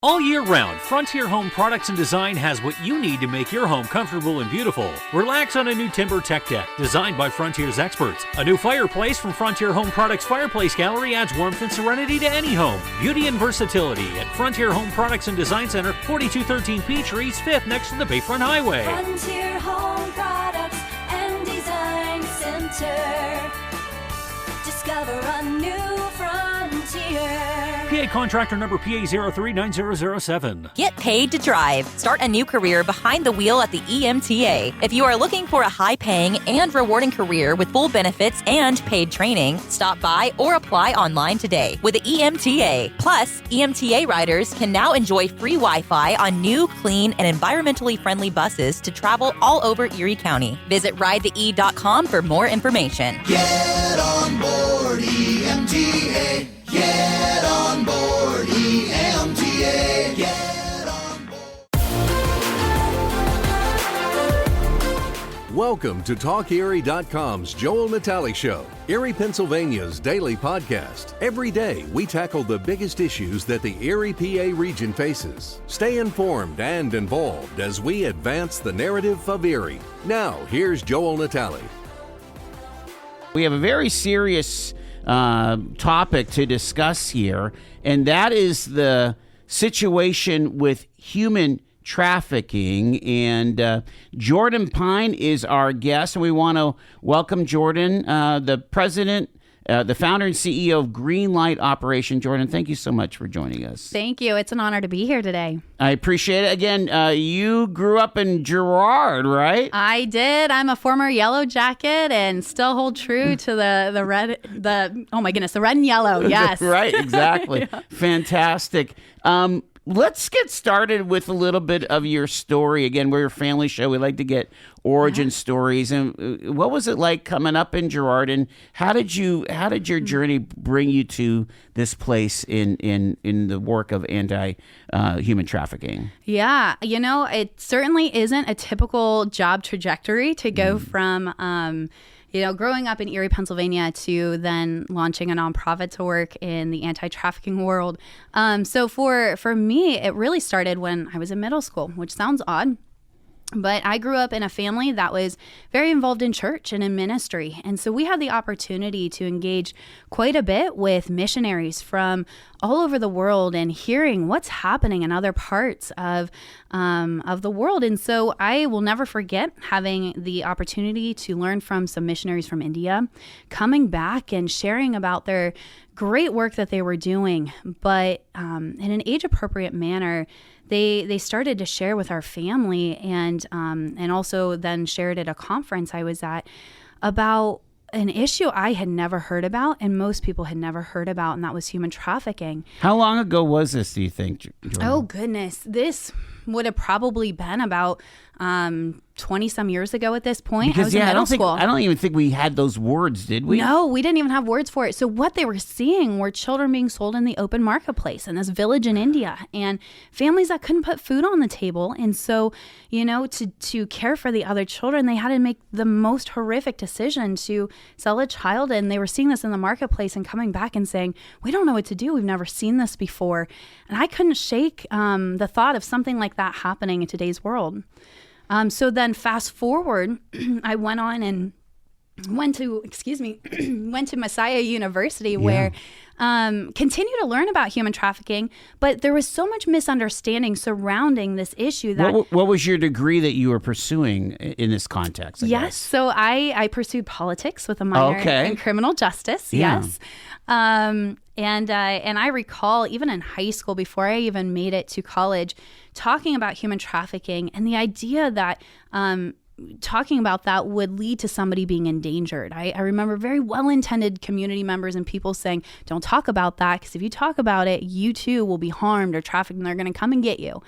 All year round, Frontier Home Products and Design has what you need to make your home comfortable and beautiful. Relax on a new timber tech deck designed by Frontier's experts. A new fireplace from Frontier Home Products Fireplace Gallery adds warmth and serenity to any home. Beauty and versatility at Frontier Home Products and Design Center, 4213 Peachtree, East 5th, next to the Bayfront Highway. Frontier Home Products and Design Center. Discover a new frontier. PA contractor number PA039007. Get paid to drive. Start a new career behind the wheel at the EMTA. If you are looking for a high-paying and rewarding career with full benefits and paid training, stop by or apply online today with the EMTA. Plus, EMTA riders can now enjoy free Wi-Fi on new, clean, and environmentally friendly buses to travel all over Erie County. Visit ridethee.com for more information. Get on board EMTA. Get on board EMTA. Get on board. Welcome to TalkErie.com's Joel Natale Show, Erie, Pennsylvania's daily podcast. Every day, we tackle the biggest issues that the Erie, PA region faces. Stay informed and involved as we advance the narrative of Erie. Now, here's Joel Natale. We have a very serious topic to discuss here, and that is the situation with human trafficking. And Jordan Pine is our guest, and we want to welcome Jordan, the president, the founder and CEO of Greenlight Operation. Jordan, thank you so much for joining us. Thank you. It's an honor to be here today. I appreciate it. Again, you grew up in Girard, right? I did. I'm a former Yellow Jacket and still hold true to the red and yellow. Yes. Right, exactly. Yeah. Fantastic. Let's get started with a little bit of your story. Again, we're a family show. We like to get origin stories. And what was it like coming up in Girard? And how did your journey bring you to this place in the work of anti-human trafficking? Yeah, it certainly isn't a typical job trajectory to go from growing up in Erie, Pennsylvania, to then launching a nonprofit to work in the anti-trafficking world. So for me, it really started when I was in middle school, which sounds odd. But I grew up in a family that was very involved in church and in ministry. And so we had the opportunity to engage quite a bit with missionaries from all over the world and hearing what's happening in other parts of the world. And so I will never forget having the opportunity to learn from some missionaries from India, coming back and sharing about their great work that they were doing, but in an age-appropriate manner. They started to share with our family and also then shared at a conference I was at about an issue I had never heard about and most people had never heard about, and that was human trafficking. How long ago was this, do you think, Jordan? Oh, goodness. This would have probably been about 20-some years ago at this point. Because, I was in middle school. I don't even think we had those words, did we? No, we didn't even have words for it. So what they were seeing were children being sold in the open marketplace in this village in India, and families that couldn't put food on the table. And so, to care for the other children, they had to make the most horrific decision to sell a child. And they were seeing this in the marketplace and coming back and saying, we don't know what to do. We've never seen this before. And I couldn't shake the thought of something like that happening in today's world. So then fast forward, I went on and went to Messiah University where continue to learn about human trafficking, but there was so much misunderstanding surrounding this issue that... What was your degree that you were pursuing in this context? Yes, so I pursued politics with a minor in criminal justice, yes. And I recall even in high school, before I even made it to college, talking about human trafficking and the idea that talking about that would lead to somebody being endangered. I remember very well-intended community members and people saying, don't talk about that, because if you talk about it, you too will be harmed or trafficked and they're going to come and get you.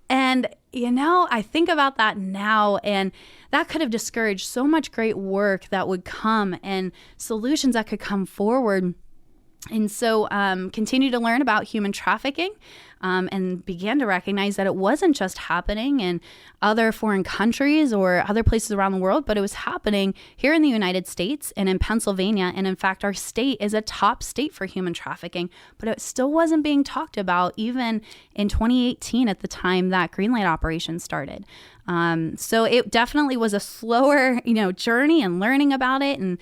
And, I think about that now, and that could have discouraged so much great work that would come and solutions that could come forward. And so continue to learn about human trafficking. and began to recognize that it wasn't just happening in other foreign countries or other places around the world, but it was happening here in the United States and in Pennsylvania. And in fact, our state is a top state for human trafficking, but it still wasn't being talked about even in 2018 at the time that Greenlight operation started. So it definitely was a slower, journey and learning about it and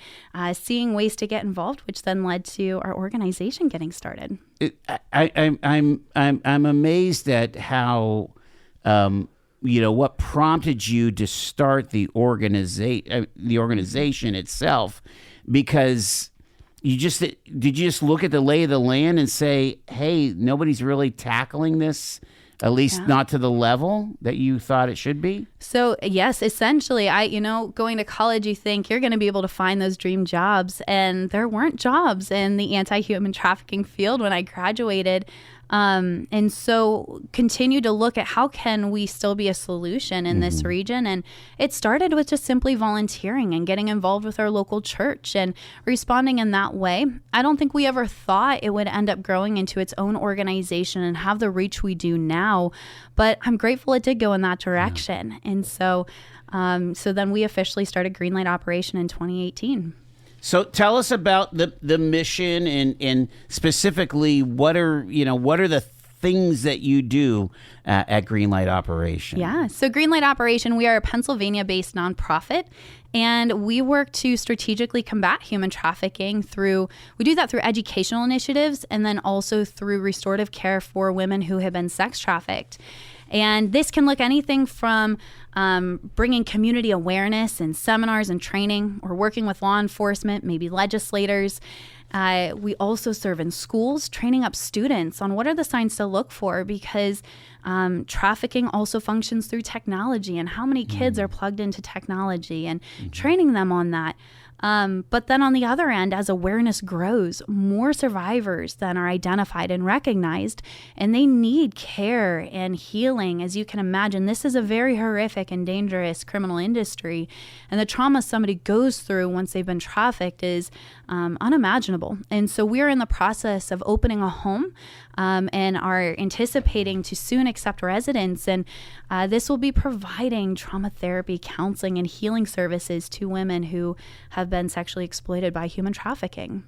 seeing ways to get involved, which then led to our organization getting started. I'm amazed at how what prompted you to start the organization itself, because did you just look at the lay of the land and say, hey, nobody's really tackling this, at least not to the level that you thought it should be? So yes, essentially, going to college, you think you're going to be able to find those dream jobs, and there weren't jobs in the anti-human trafficking field when I graduated. And so continue to look at how can we still be a solution in this region. And it started with just simply volunteering and getting involved with our local church and responding in that way. I don't think we ever thought it would end up growing into its own organization and have the reach we do now, but I'm grateful it did go in that direction. And so then we officially started Greenlight Operation in 2018. So tell us about the mission and specifically what are the things that you do at Greenlight Operation? Yeah, so Greenlight Operation, we are a Pennsylvania-based nonprofit, and we work to strategically combat human trafficking we do that through educational initiatives and then also through restorative care for women who have been sex trafficked. And this can look anything from bringing community awareness and seminars and training, or working with law enforcement, maybe legislators. We also serve in schools, training up students on what are the signs to look for, because trafficking also functions through technology and how many kids are plugged into technology, and training them on that. But then on the other end, as awareness grows, more survivors then are identified and recognized, and they need care and healing. As you can imagine, this is a very horrific and dangerous criminal industry, and the trauma somebody goes through once they've been trafficked is unimaginable. And so we're in the process of opening a home and are anticipating to soon accept residents. And this will be providing trauma therapy, counseling, and healing services to women who have been sexually exploited by human trafficking.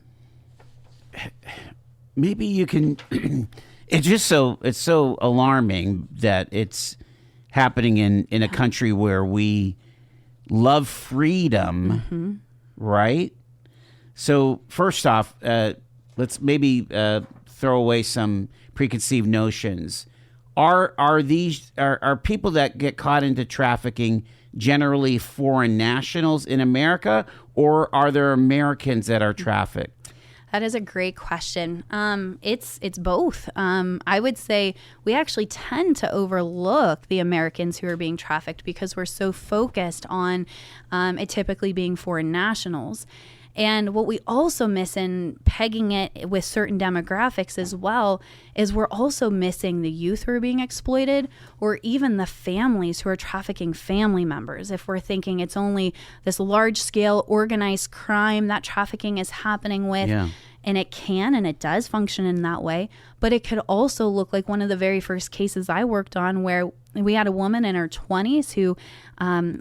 Maybe you can. It's so alarming that it's happening in a country where we love freedom, right? So first off, let's maybe throw away some preconceived notions. Are people that get caught into trafficking generally foreign nationals in America, or are there Americans that are trafficked? That is a great question. It's both. I would say we actually tend to overlook the Americans who are being trafficked because we're so focused on it typically being foreign nationals. And what we also miss in pegging it with certain demographics as well is we're also missing the youth who are being exploited, or even the families who are trafficking family members. If we're thinking it's only this large-scale organized crime that trafficking is happening with, and it can and it does function in that way, but it could also look like one of the very first cases I worked on where we had a woman in her 20s who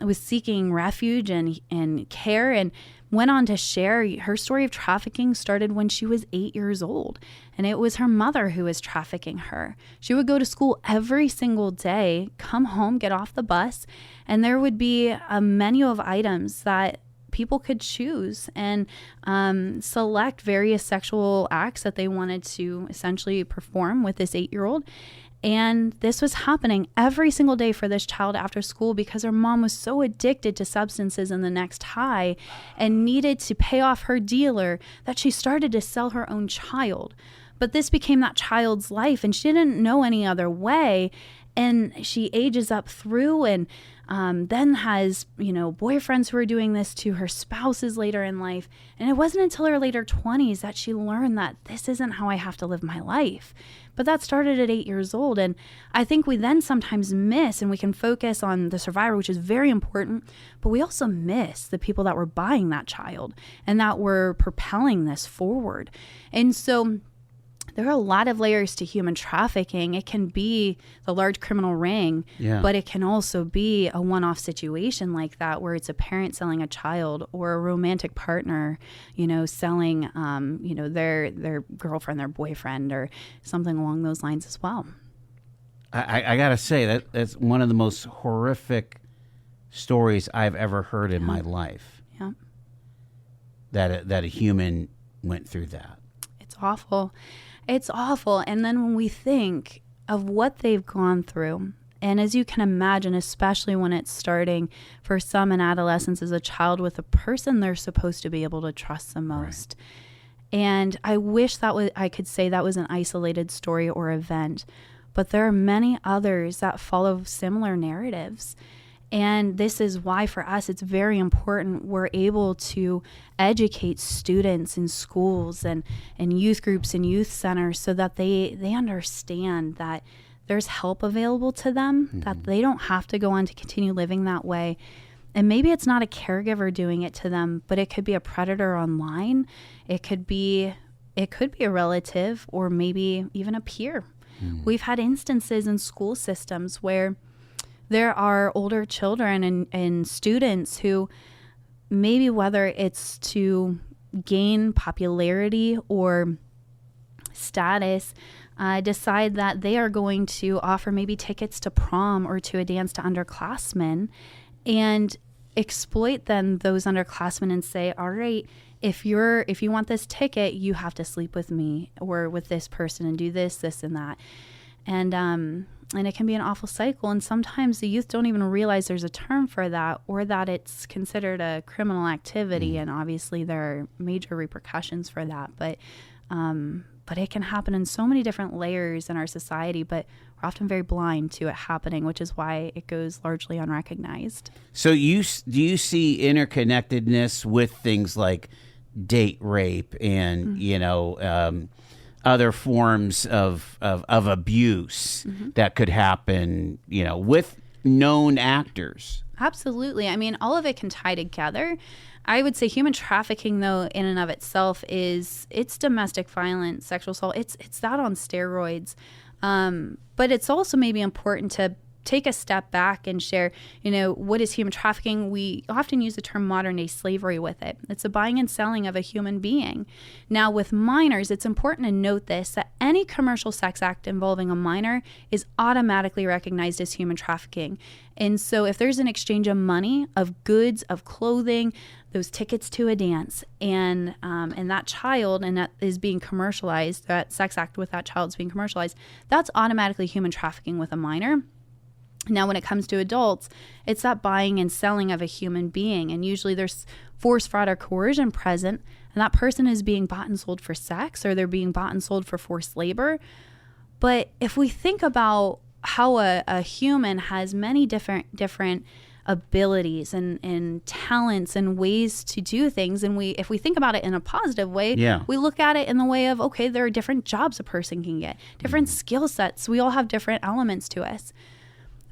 was seeking refuge and care, and went on to share her story of trafficking started when she was 8 years old. And it was her mother who was trafficking her. She would go to school every single day, come home, get off the bus, and there would be a menu of items that people could choose and select various sexual acts that they wanted to essentially perform with this 8-year-old. And this was happening every single day for this child after school because her mom was so addicted to substances and the next high and needed to pay off her dealer that she started to sell her own child. But this became that child's life, and she didn't know any other way. And she ages up through and then has, boyfriends who are doing this to her spouses later in life. And it wasn't until her later 20s that she learned that this isn't how I have to live my life. But that started at 8 years old. And I think we then sometimes miss, and we can focus on the survivor, which is very important, but we also miss the people that were buying that child and that were propelling this forward. And so there are a lot of layers to human trafficking. It can be the large criminal ring, but it can also be a one-off situation like that where it's a parent selling a child or a romantic partner, selling, their girlfriend, their boyfriend, or something along those lines as well. I got to say, that's one of the most horrific stories I've ever heard in my life. Yeah. That a human went through that. It's awful. It's awful. And then when we think of what they've gone through, and as you can imagine, especially when it's starting for some in adolescence as a child with a person they're supposed to be able to trust the most. Right. And I wish I could say that was an isolated story or event, but there are many others that follow similar narratives. And this is why for us it's very important we're able to educate students in schools and youth groups and youth centers so that they understand that there's help available to them, that they don't have to go on to continue living that way. And maybe it's not a caregiver doing it to them, but it could be a predator online. It could be a relative or maybe even a peer. We've had instances in school systems where there are older children and students who maybe whether it's to gain popularity or status, decide that they are going to offer maybe tickets to prom or to a dance to underclassmen and exploit then those underclassmen and say, all right, if you want this ticket, you have to sleep with me or with this person and do this, this, and that. And it can be an awful cycle. And sometimes the youth don't even realize there's a term for that or that it's considered a criminal activity. And obviously there are major repercussions for that. But it can happen in so many different layers in our society, but we're often very blind to it happening, which is why it goes largely unrecognized. So do you see interconnectedness with things like date rape and, other forms of abuse that could happen, with known actors? Absolutely. I mean, all of it can tie together. I would say human trafficking, though, in and of itself it's domestic violence, sexual assault. It's that on steroids. But it's also maybe important to take a step back and share, what is human trafficking? We often use the term modern day slavery with it. It's the buying and selling of a human being. Now, with minors, it's important to note that any commercial sex act involving a minor is automatically recognized as human trafficking. And so if there's an exchange of money, of goods, of clothing, those tickets to a dance, and that child, and that is being commercialized, that sex act with that child is being commercialized, that's automatically human trafficking with a minor. Now, when it comes to adults, it's that buying and selling of a human being. And usually there's force, fraud, or coercion present. And that person is being bought and sold for sex, or they're being bought and sold for forced labor. But if we think about how a human has many different abilities and talents and ways to do things, and if we think about it in a positive way, we look at it in the way of, okay, there are different jobs a person can get, different skill sets. We all have different elements to us.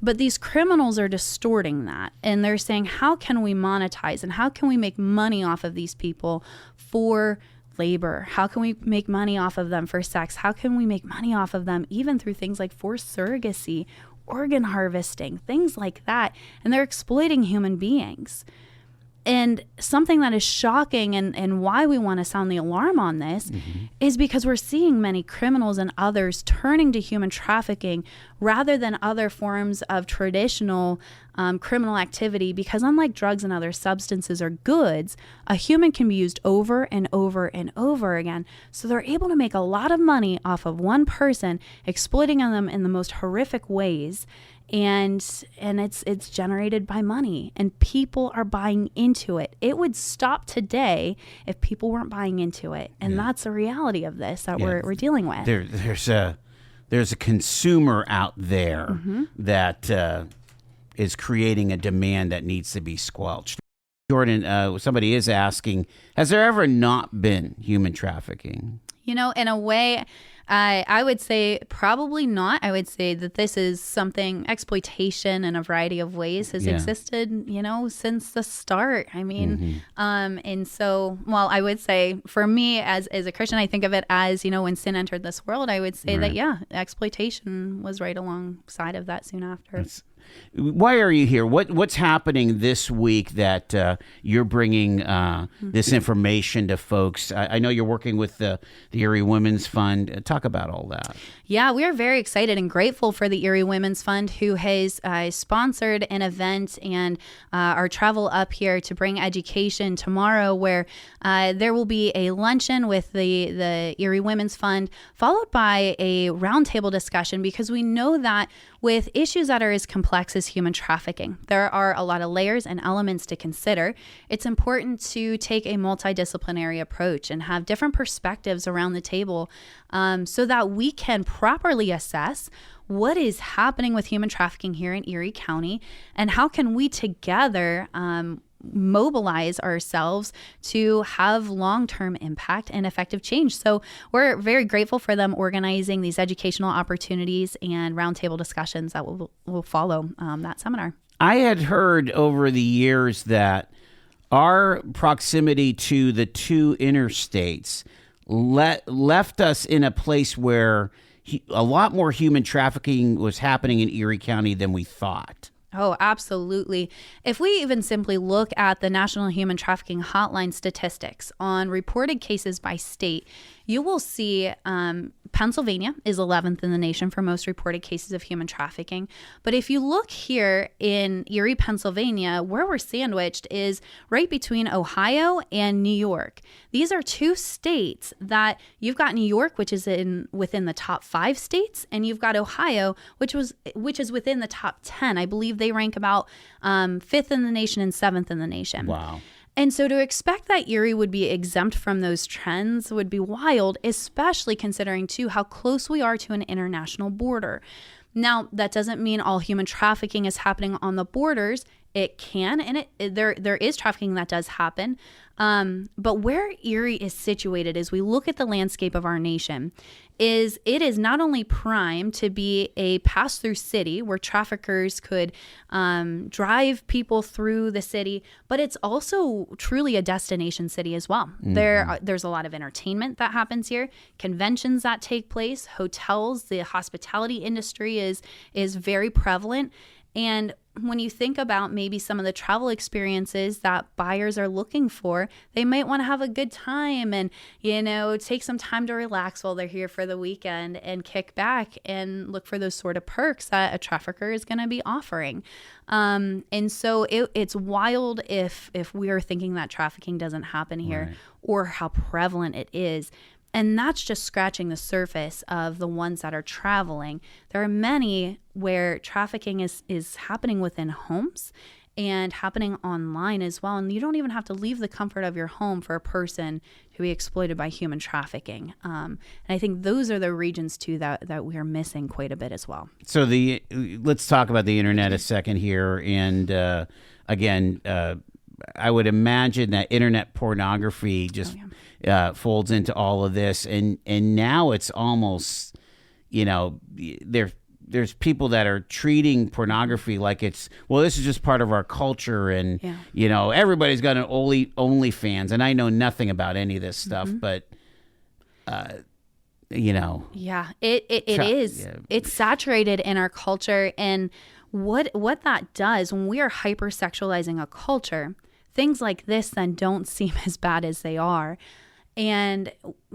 But these criminals are distorting that, and they're saying, how can we monetize and how can we make money off of these people for labor? How can we make money off of them for sex? How can we make money off of them even through things like forced surrogacy, organ harvesting, things like that? And they're exploiting human beings. And something that is shocking and why we want to sound the alarm on this is because we're seeing many criminals and others turning to human trafficking rather than other forms of traditional criminal activity, because unlike drugs and other substances or goods, a human can be used over and over and over again. So they're able to make a lot of money off of one person, exploiting them in the most horrific ways. And it's generated by money, and people are buying into it. It would stop today if people weren't buying into it, and that's a reality of this that we're dealing with. There's a consumer out there that is creating a demand that needs to be squelched. Jordan, somebody is asking, has there ever not been human trafficking? In a way, I would say probably not. I would say that this is something, exploitation in a variety of ways has existed, since the start. I mean, and so, well, I would say for me as a Christian, I think of it as, when sin entered this world, I would say that, exploitation was right alongside of that soon after. Why are you here? What's happening this week that you're bringing this information to folks? I know you're working with the Erie Women's Fund. Talk about all that. Yeah, we are very excited and grateful for the Erie Women's Fund, who has sponsored an event and our travel up here to bring education tomorrow, where there will be a luncheon with the Erie Women's Fund, followed by a roundtable discussion, because we know that with issues that are as complex as human trafficking, there are a lot of layers and elements to consider. It's important to take a multidisciplinary approach and have different perspectives around the table, so that we can properly assess what is happening with human trafficking here in Erie County, and how can we together mobilize ourselves to have long-term impact and effective change. So we're very grateful for them organizing these educational opportunities and roundtable discussions that will follow that seminar. I had heard over the years that our proximity to the two interstates left us in a place where a lot more human trafficking was happening in Erie County than we thought. Oh, absolutely. If we even simply look at the National Human Trafficking Hotline statistics on reported cases by state, you will see Pennsylvania is 11th in the nation for most reported cases of human trafficking. But if you look here in Erie, Pennsylvania, where we're sandwiched is right between Ohio and New York. These are two states that you've got New York, which is within the top 5 states, and you've got Ohio, which is within the top 10. I believe they rank about 5th in the nation and 7th in the nation. Wow. And so to expect that Erie would be exempt from those trends would be wild, especially considering, too, how close we are to an international border. Now, that doesn't mean all human trafficking is happening on the borders. It can, and there is trafficking that does happen. But where Erie is situated, as we look at the landscape of our nation, it is not only primed to be a pass-through city where traffickers could drive people through the city, but it's also truly a destination city as well. Mm-hmm. There's a lot of entertainment that happens here, conventions that take place, hotels, the hospitality industry is very prevalent. And when you think about maybe some of the travel experiences that buyers are looking for, they might want to have a good time and, take some time to relax while they're here for the weekend and kick back and look for those sort of perks that a trafficker is going to be offering. And so it's wild if we are thinking that trafficking doesn't happen here, right, or how prevalent it is. And that's just scratching the surface of the ones that are traveling. There are many where trafficking is happening within homes and happening online as well. And you don't even have to leave the comfort of your home for a person to be exploited by human trafficking. And I think those are the regions, too, that we are missing quite a bit as well. So let's talk about the internet a second here. And again, I would imagine that internet pornography just folds into all of this, and now it's almost, there's people that are treating pornography like this is just part of our culture, and everybody's got an OnlyFans, and I know nothing about any of this stuff, but it's saturated in our culture, and what that does when we are hypersexualizing a culture, things like this then don't seem as bad as they are. And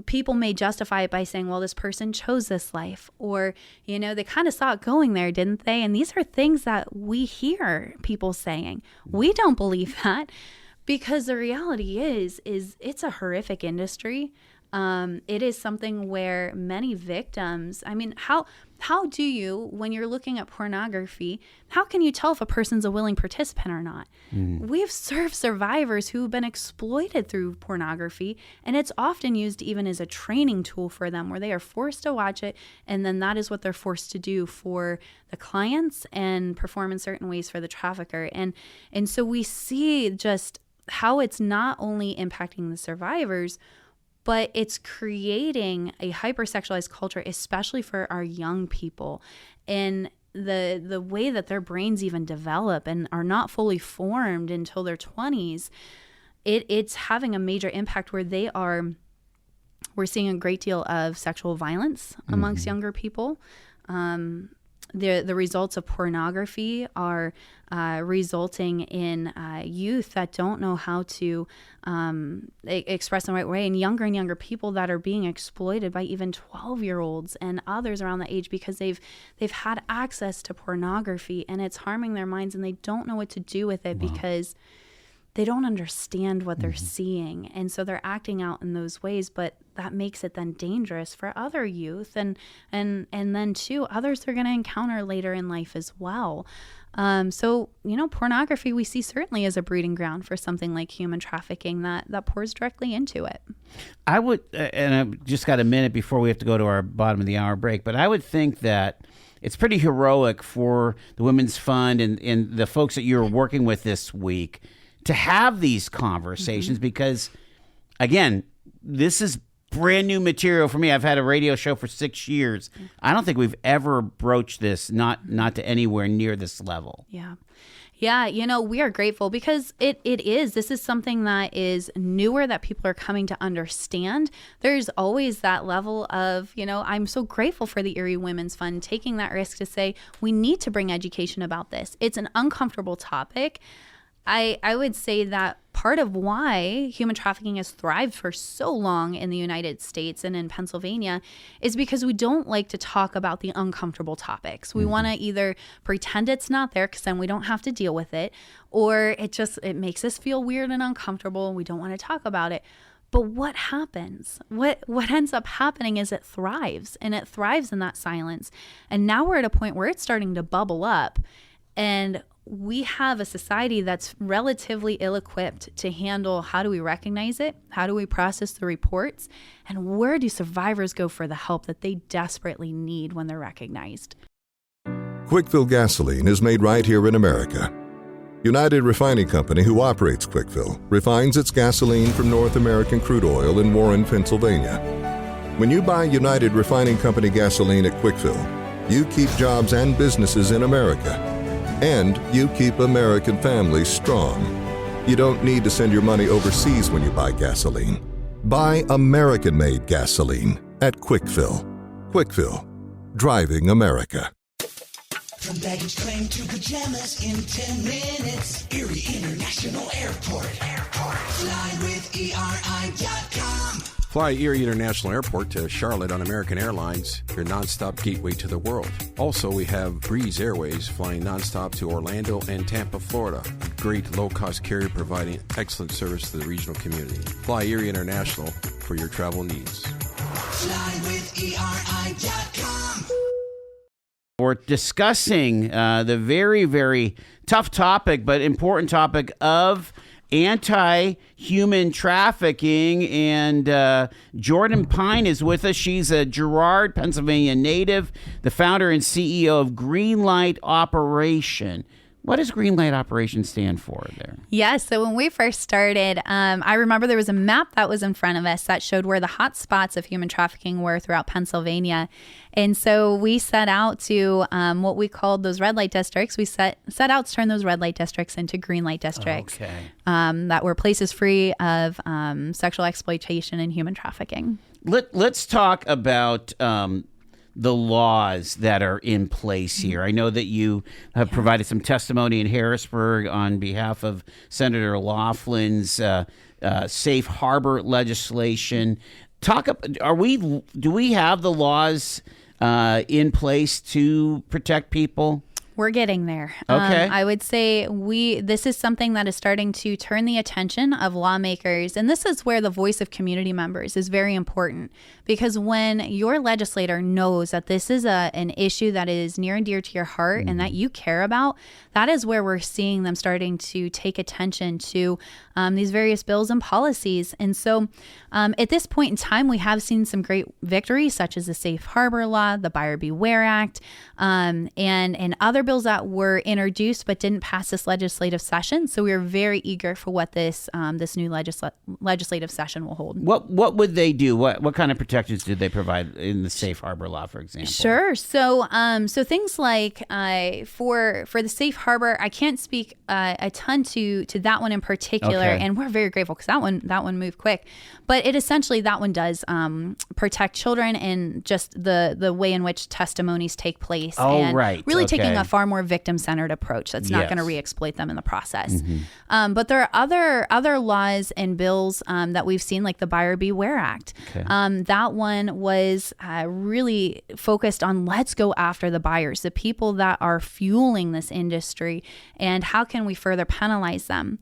people may justify it by saying, well, this person chose this life, or, they kind of saw it going there, didn't they? And these are things that we hear people saying. We don't believe that, because the reality is it's a horrific industry. It is something where many victims, how do you, when you're looking at pornography, how can you tell if a person's a willing participant or not? We've served survivors who've been exploited through pornography, and it's often used even as a training tool for them, where they are forced to watch it, and then that is what they're forced to do for the clients and perform in certain ways for the trafficker. And so we see just how it's not only impacting the survivors, but it's creating a hypersexualized culture, especially for our young people. And the way that their brains even develop and are not fully formed until their 20s, it's having a major impact where we're seeing a great deal of sexual violence amongst younger people. The results of pornography are resulting in youth that don't know how to express in the right way, and younger people that are being exploited by even 12-year-olds and others around that age because they've had access to pornography, and it's harming their minds, and they don't know what to do with it because they don't understand what they're seeing. And so they're acting out in those ways, but that makes it then dangerous for other youth and then too, others they're going to encounter later in life as well. So, pornography we see certainly as a breeding ground for something like human trafficking that pours directly into it. I would, and I've just got a minute before we have to go to our bottom of the hour break, but I would think that it's pretty heroic for the Women's Fund and the folks that you're working with this week to have these conversations because, again, this is brand new material for me. I've had a radio show for 6 years. I don't think we've ever broached this, not to anywhere near this level. Yeah. Yeah, we are grateful because this is something that is newer that people are coming to understand. There's always that level of, I'm so grateful for the Erie Women's Fund taking that risk to say, we need to bring education about this. It's an uncomfortable topic. I would say that part of why human trafficking has thrived for so long in the United States and in Pennsylvania is because we don't like to talk about the uncomfortable topics. We want to either pretend it's not there because then we don't have to deal with it, or it makes us feel weird and uncomfortable and we don't want to talk about it. But what happens? What ends up happening is it thrives, and it thrives in that silence. And now we're at a point where it's starting to bubble up, and we have a society that's relatively ill-equipped to handle how do we recognize it, how do we process the reports, and where do survivors go for the help that they desperately need when they're recognized. Quickfill gasoline is made right here in America. United Refining Company, who operates Quickfill, refines its gasoline from North American crude oil in Warren, Pennsylvania. When you buy United Refining Company gasoline at Quickfill, you keep jobs and businesses in America. And you keep American families strong. You don't need to send your money overseas when you buy gasoline. Buy American-made gasoline at Quickfill. Quickfill, driving America. From baggage claim to pajamas in 10 minutes. Erie International Airport. Fly with ERI.com. Fly Erie International Airport to Charlotte on American Airlines, your nonstop gateway to the world. Also, we have Breeze Airways flying nonstop to Orlando and Tampa, Florida. A great low-cost carrier providing excellent service to the regional community. Fly Erie International for your travel needs. Fly with ERI.com. We're discussing the very, very tough topic, but important topic of anti-human trafficking, and Jordan Pine is with us. She's a Girard, Pennsylvania native, the founder and CEO of Greenlight Operation. What does Greenlight Operation stand for there? Yes. So when we first started, I remember there was a map that was in front of us that showed where the hot spots of human trafficking were throughout Pennsylvania. And so we set out to what we called those red light districts. We set out to turn those red light districts into green light districts that were places free of sexual exploitation and human trafficking. Let's talk about the laws that are in place here. I know that you have provided some testimony in Harrisburg on behalf of Senator Laughlin's safe harbor legislation. Do we have the laws in place to protect people? We're getting there. Okay. I would say this is something that is starting to turn the attention of lawmakers. And this is where the voice of community members is very important, because when your legislator knows that this is an issue that is near and dear to your heart and that you care about, that is where we're seeing them starting to take attention to these various bills and policies. And so at this point in time, we have seen some great victories, such as the Safe Harbor Law, the Buyer Beware Act, and other bills that were introduced but didn't pass this legislative session. So we are very eager for what this new legislative session will hold. What would they do? What kind of protections did they provide in the safe harbor law, for example? Sure. So things like for the safe harbor, I can't speak a ton to that one in particular, and we're very grateful because that one moved quick. But it essentially, that one does protect children and just the way in which testimonies take place. Really taking a far more victim-centered approach that's not going to re-exploit them in the process. But there are other laws and bills that we've seen, like the Buyer Beware Act. That one was really focused on let's go after the buyers, the people that are fueling this industry, and how can we further penalize them.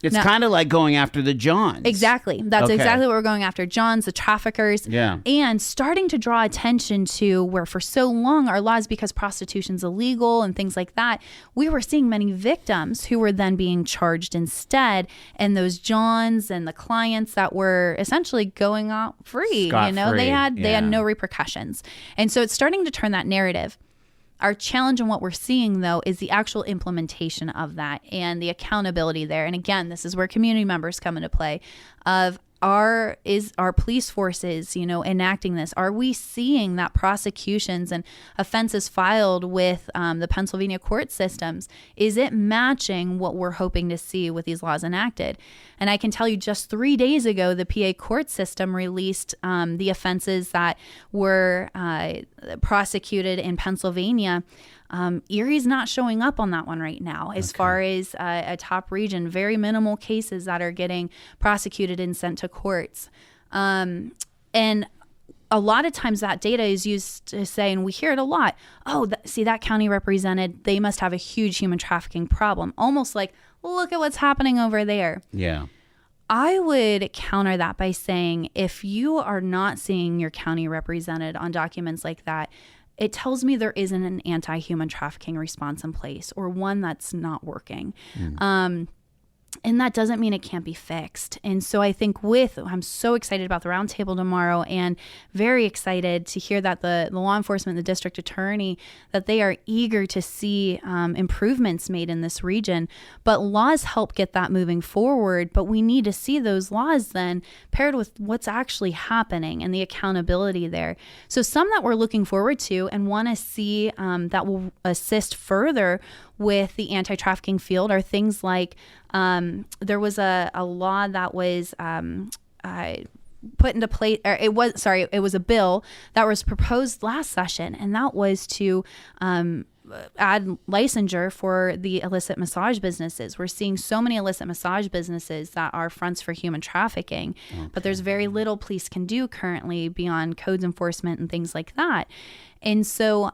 It's kind of like going after the Johns. Exactly. That's exactly what we're going after. Johns, the traffickers. Yeah. And starting to draw attention to where for so long our laws, because prostitution's illegal and things like that, we were seeing many victims who were then being charged instead. And those Johns and the clients that were essentially going out free, Scot-free. they had no repercussions. And so it's starting to turn that narrative. Our challenge and what we're seeing, though, is the actual implementation of that and the accountability there. And again, this is where community members come into play of our police forces, enacting this? Are we seeing that prosecutions and offenses filed with the Pennsylvania court systems, is it matching what we're hoping to see with these laws enacted? And I can tell you just 3 days ago, the PA court system released the offenses that were prosecuted in Pennsylvania. Erie's not showing up on that one right now as far as a top region. Very minimal cases that are getting prosecuted and sent to courts. And a lot of times that data is used to say, and we hear it a lot, see that county represented, they must have a huge human trafficking problem. Almost like, look at what's happening over there. Yeah. I would counter that by saying, if you are not seeing your county represented on documents like that, it tells me there isn't an anti-human trafficking response in place, or one that's not working. And that doesn't mean it can't be fixed. And so I think I'm so excited about the roundtable tomorrow, and very excited to hear that the law enforcement, the district attorney, that they are eager to see improvements made in this region. But laws help get that moving forward. But we need to see those laws then paired with what's actually happening and the accountability there. So some that we're looking forward to and want to see that will assist further with the anti-trafficking field are things like there was a law that was put into place, or it was a bill that was proposed last session, and that was to add licensure for the illicit massage businesses. We're seeing so many illicit massage businesses that are fronts for human trafficking, but there's very little police can do currently beyond codes enforcement and things like that. And so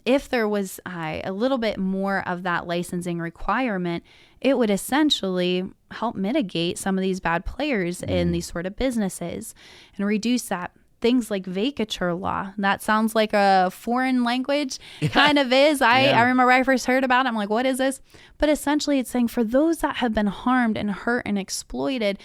if there was a little bit more of that licensing requirement, it would essentially help mitigate some of these bad players in these sort of businesses and reduce that. Things like vacatur law. That sounds like a foreign language, kind of is. I remember when I first heard about it, I'm like, what is this? But essentially it's saying for those that have been harmed and hurt and exploited,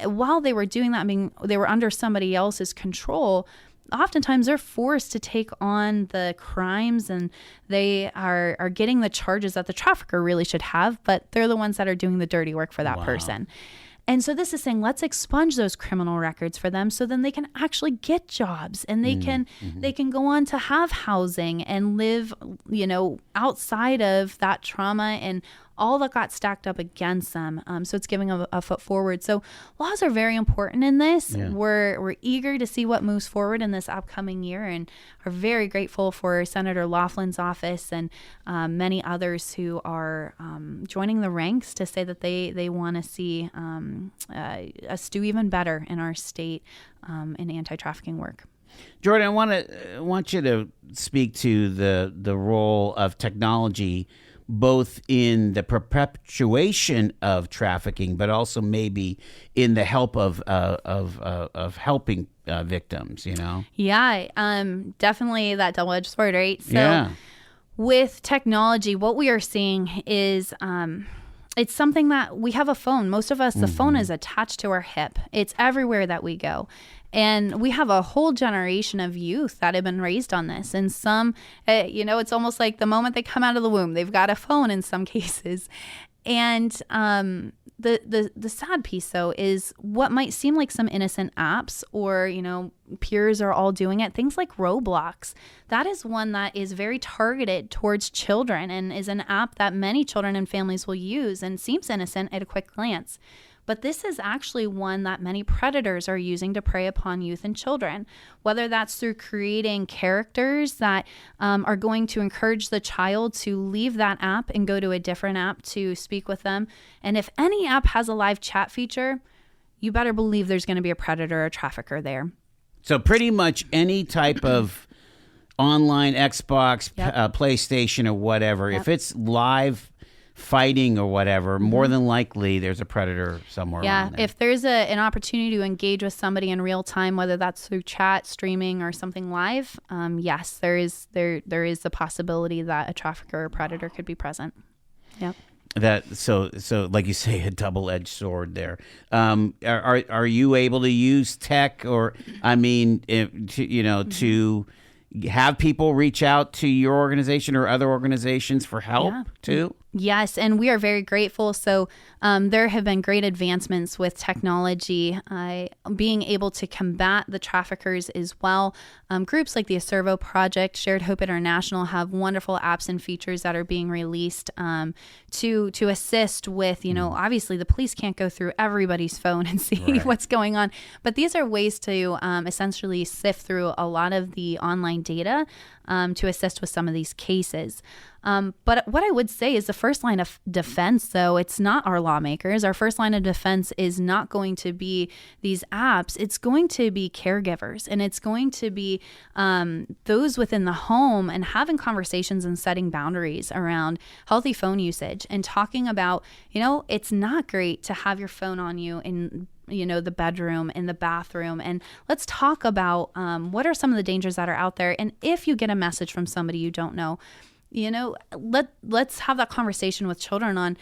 while they were doing that, they were under somebody else's control, oftentimes they're forced to take on the crimes, and they are getting the charges that the trafficker really should have, but they're the ones that are doing the dirty work for that person. And so this is saying, let's expunge those criminal records for them so then they can actually get jobs, and they can go on to have housing and live, outside of that trauma and all that got stacked up against them. So it's giving a foot forward. So laws are very important in this. Yeah. We're eager to see what moves forward in this upcoming year, and are very grateful for Senator Laughlin's office and many others who are joining the ranks to say that they want to see us do even better in our state in anti-trafficking work. Jordan, I want you to speak to the role of technology, both in the perpetuation of trafficking, but also maybe in the help of helping victims. Yeah, definitely that double-edged sword, right? So with technology, what we are seeing is it's something that we have a phone. Most of us, the phone is attached to our hip. It's everywhere that we go. And we have a whole generation of youth that have been raised on this. And some, it's almost like the moment they come out of the womb, they've got a phone in some cases. And the sad piece, though, is what might seem like some innocent apps or, peers are all doing it. Things like Roblox. That is one that is very targeted towards children and is an app that many children and families will use and seems innocent at a quick glance. But this is actually one that many predators are using to prey upon youth and children, whether that's through creating characters that are going to encourage the child to leave that app and go to a different app to speak with them. And if any app has a live chat feature, you better believe there's going to be a predator or trafficker there. So pretty much any type of online Xbox, PlayStation or whatever, if it's live fighting or whatever, more than likely there's a predator somewhere around there. If there's an opportunity to engage with somebody in real time, whether that's through chat, streaming, or something live, yes, there is the possibility that a trafficker or predator could be present. Yep. So like you say, a double-edged sword there. Are you able to use tech, or to have people reach out to your organization or other organizations for help too? Yes, and we are very grateful. So there have been great advancements with technology, being able to combat the traffickers as well. Groups like the Acervo Project, Shared Hope International have wonderful apps and features that are being released to assist with, obviously the police can't go through everybody's phone and see what's going on. But these are ways to essentially sift through a lot of the online data to assist with some of these cases. But what I would say is the first line of defense, though, it's not our lawmakers. Our first line of defense is not going to be these apps. It's going to be caregivers, and it's going to be those within the home, and having conversations and setting boundaries around healthy phone usage and talking about, it's not great to have your phone on you in the bedroom, in the bathroom. And let's talk about what are some of the dangers that are out there. And if you get a message from somebody you don't know, let's have that conversation with children on,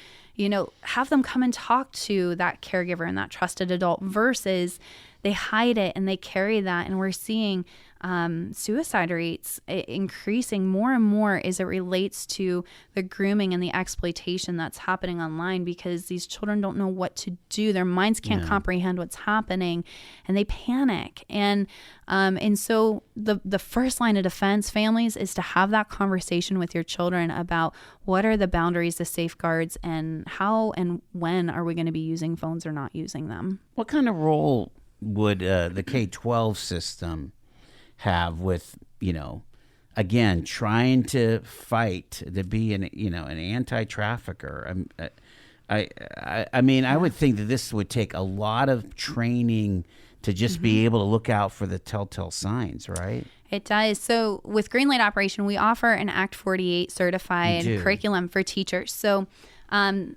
have them come and talk to that caregiver and that trusted adult versus they hide it and they carry that. And we're seeing suicide rates increasing more and more as it relates to the grooming and the exploitation that's happening online, because these children don't know what to do. Their minds can't comprehend what's happening, and they panic. And so the first line of defense, families, is to have that conversation with your children about what are the boundaries, the safeguards, and how and when are we going to be using phones or not using them. What kind of role would the K-12 system have with, again, trying to fight to be an anti-trafficker? I would think that this would take a lot of training to just be able to look out for the telltale signs, right? It does. So with Greenlight Operation, we offer an Act 48 certified curriculum for teachers. So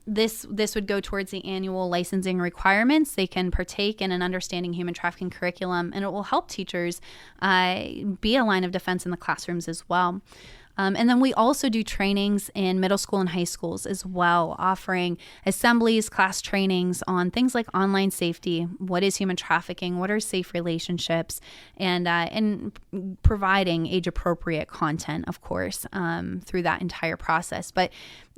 this would go towards the annual licensing requirements. They can partake in an understanding human trafficking curriculum, and it will help teachers be a line of defense in the classrooms as well. And then we also do trainings in middle school and high schools as well, offering assemblies, class trainings on things like online safety, what is human trafficking, what are safe relationships, and providing age-appropriate content, of course, through that entire process. But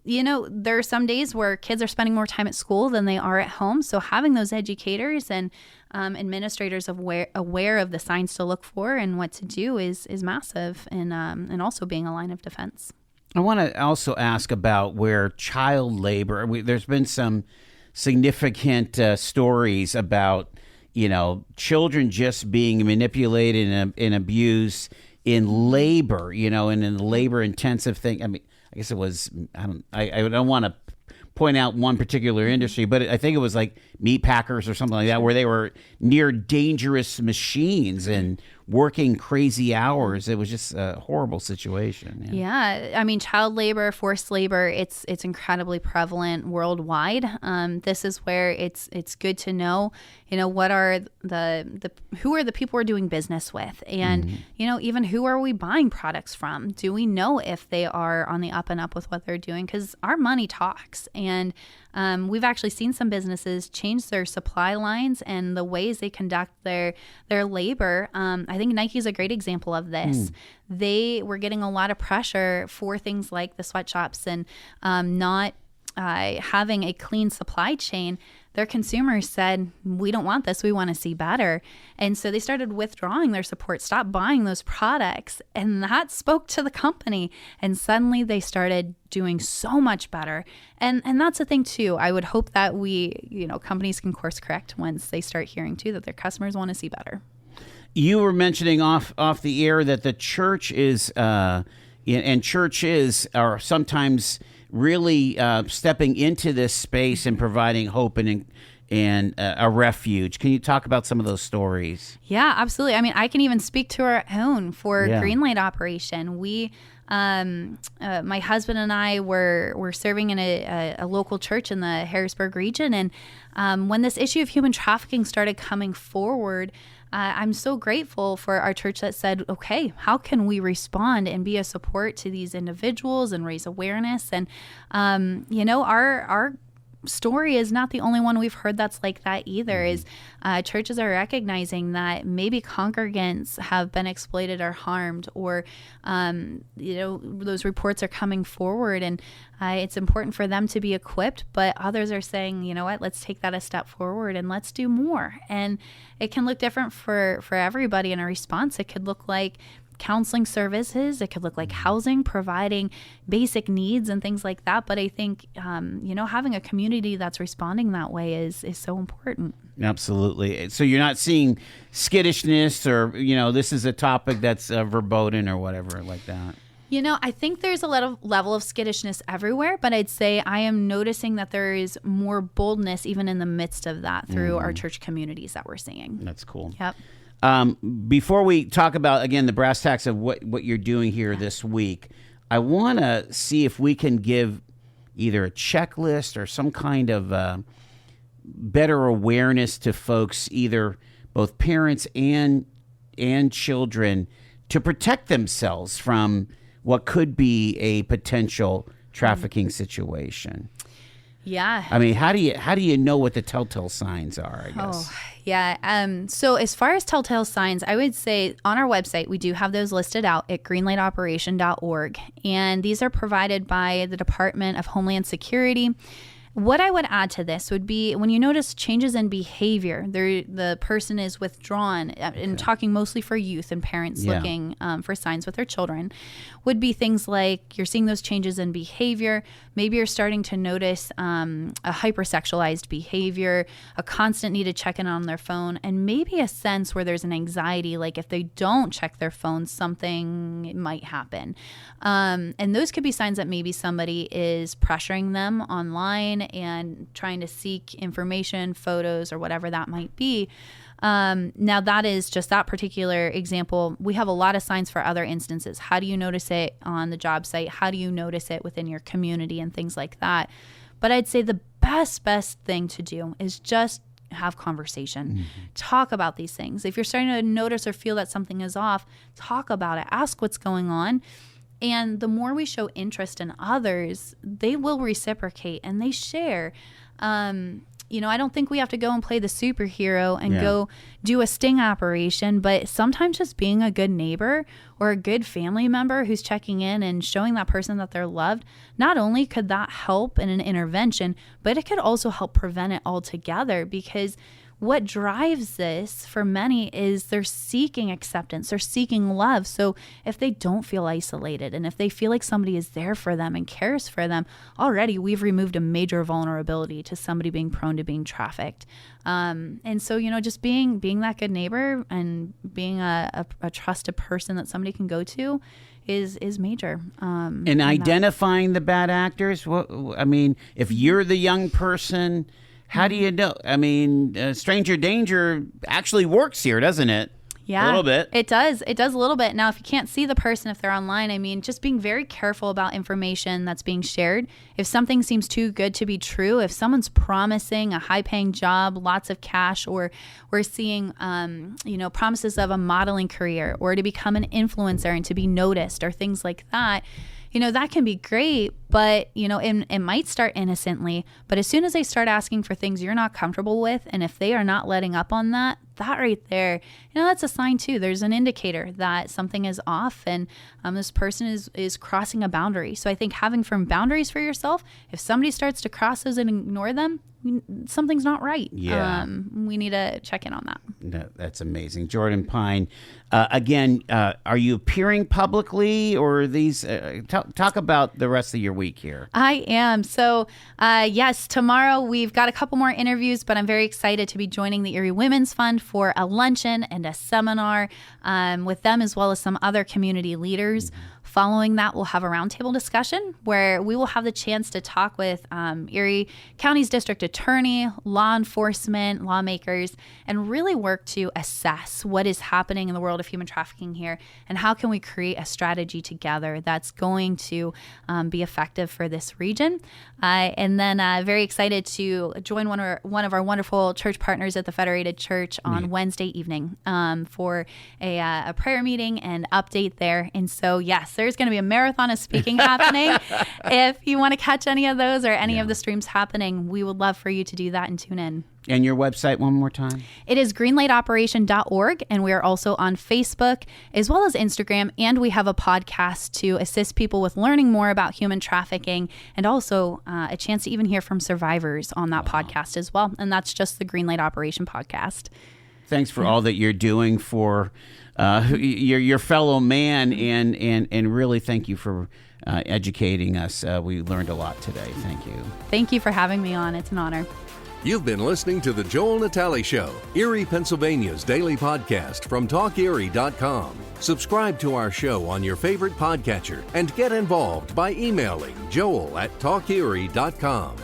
there are some days where kids are spending more time at school than they are at home. So having those educators and administrators aware of the signs to look for and what to do is massive, and also being a line of defense. I want to also ask about where child labor. There's been some significant stories about children just being manipulated and abused in labor. In a labor intensive thing. I mean, I guess it was, I don't want to point out one particular industry, but I think it was like meat packers or something like that, where they were near dangerous machines and working crazy hours. It was just a horrible situation. Yeah. I mean, child labor, forced labor, it's incredibly prevalent worldwide. This is where it's good to know, what are who are the people we're doing business with, and even who are we buying products from? Do we know if they are on the up and up with what they're doing? Because our money talks, and we've actually seen some businesses change their supply lines and the ways they conduct their labor. I think Nike's a great example of this. They were getting a lot of pressure for things like the sweatshops and not having a clean supply chain. Their consumers said, we don't want this. We want to see better. And so they started withdrawing their support, stopped buying those products. And that spoke to the company. And suddenly they started doing so much better. And that's the thing, too. I would hope that companies can course correct once they start hearing, too, that their customers want to see better. You were mentioning off the air that the church is, and churches are sometimes really stepping into this space and providing hope and a refuge. Can you talk about some of those stories? Yeah, absolutely. I mean, I can even speak to our own for Greenlight operation. We, my husband and I were serving in a local church in the Harrisburg region. And when this issue of human trafficking started coming forward, I'm so grateful for our church that said, okay, how can we respond and be a support to these individuals and raise awareness? And, our story is not the only one we've heard that's like that either. Is churches are recognizing that maybe congregants have been exploited or harmed, or those reports are coming forward, and it's important for them to be equipped. But others are saying, you know what, let's take that a step forward and let's do more. And it can look different for everybody in a response. It could look like counseling services. It could look like housing, providing basic needs and things like that. But I think, having a community that's responding that way is so important. Absolutely. So you're not seeing skittishness or, this is a topic that's verboten or whatever like that. I think there's a level of skittishness everywhere, but I'd say I am noticing that there is more boldness even in the midst of that through our church communities that we're seeing. That's cool. Yep. Before we talk about, again, the brass tacks of what you're doing here this week, I want to see if we can give either a checklist or some kind of better awareness to folks, either both parents and children, to protect themselves from what could be a potential trafficking situation. Yeah. I mean, how do you know what the telltale signs are, I guess? Oh, yeah. So as far as telltale signs, I would say on our website, we do have those listed out at greenlightoperation.org. And these are provided by the Department of Homeland Security. What I would add to this would be when you notice changes in behavior, the person is withdrawn, and talking mostly for youth and parents looking for signs with their children, would be things like you're seeing those changes in behavior. Maybe you're starting to notice a hypersexualized behavior, a constant need to check in on their phone, and maybe a sense where there's an anxiety, like if they don't check their phone, something might happen. And those could be signs that maybe somebody is pressuring them online and trying to seek information, photos, or whatever that might be. Now, that is just that particular example. We have a lot of signs for other instances. How do you notice it on the job site? How do you notice it within your community and things like that? But I'd say the best thing to do is just have conversation. Talk about these things. If you're starting to notice or feel that something is off, talk about it. Ask what's going on. And the more we show interest in others, they will reciprocate and they share. I don't think we have to go and play the superhero and go do a sting operation, but sometimes just being a good neighbor or a good family member who's checking in and showing that person that they're loved, not only could that help in an intervention, but it could also help prevent it altogether, because what drives this for many is they're seeking acceptance, they're seeking love. So if they don't feel isolated and if they feel like somebody is there for them and cares for them, already we've removed a major vulnerability to somebody being prone to being trafficked. And so, just being that good neighbor and being a trusted person that somebody can go to is major. And identifying the bad actors, if you're the young person, how do you know? I mean, stranger danger actually works here, doesn't it? Yeah, A little bit. It does. It does a little bit. Now, if you can't see the person, if they're online, I mean, just being very careful about information that's being shared. If something seems too good to be true, if someone's promising a high-paying job, lots of cash, or we're seeing, promises of a modeling career or to become an influencer and to be noticed or things like that, that can be great, but, it might start innocently. But as soon as they start asking for things you're not comfortable with, and if they are not letting up on that right there, that's a sign too. There's an indicator that something is off and this person is crossing a boundary. So I think having firm boundaries for yourself, if somebody starts to cross those and ignore them, something's not right. Yeah. We need to check in on that. No, that's amazing. Jordan Pine, again, are you appearing publicly or these? Talk about the rest of your week here. I am. So, yes, tomorrow we've got a couple more interviews, but I'm very excited to be joining the Erie Women's Fund for a luncheon and a seminar with them as well as some other community leaders. Following that, we'll have a roundtable discussion where we will have the chance to talk with Erie County's district attorney, law enforcement, lawmakers, and really work to assess what is happening in the world of human trafficking here and how can we create a strategy together that's going to be effective for this region. And then very excited to join one of our wonderful church partners at the Federated Church on Wednesday evening for a prayer meeting and update there. And so, yes, there's going to be a marathon of speaking happening. If you want to catch any of those or any of the streams happening, we would love for you to do that and tune in. And your website one more time? It is greenlightoperation.org, and we are also on Facebook as well as Instagram, and we have a podcast to assist people with learning more about human trafficking and also a chance to even hear from survivors on that podcast as well. And that's just the Greenlight Operation podcast. Thanks for all that you're doing for your fellow man, and really thank you for educating us. We learned a lot today. Thank you. Thank you for having me on. It's an honor. You've been listening to The Joel Natale Show, Erie, Pennsylvania's daily podcast from TalkErie.com. Subscribe to our show on your favorite podcatcher and get involved by emailing joel@TalkErie.com.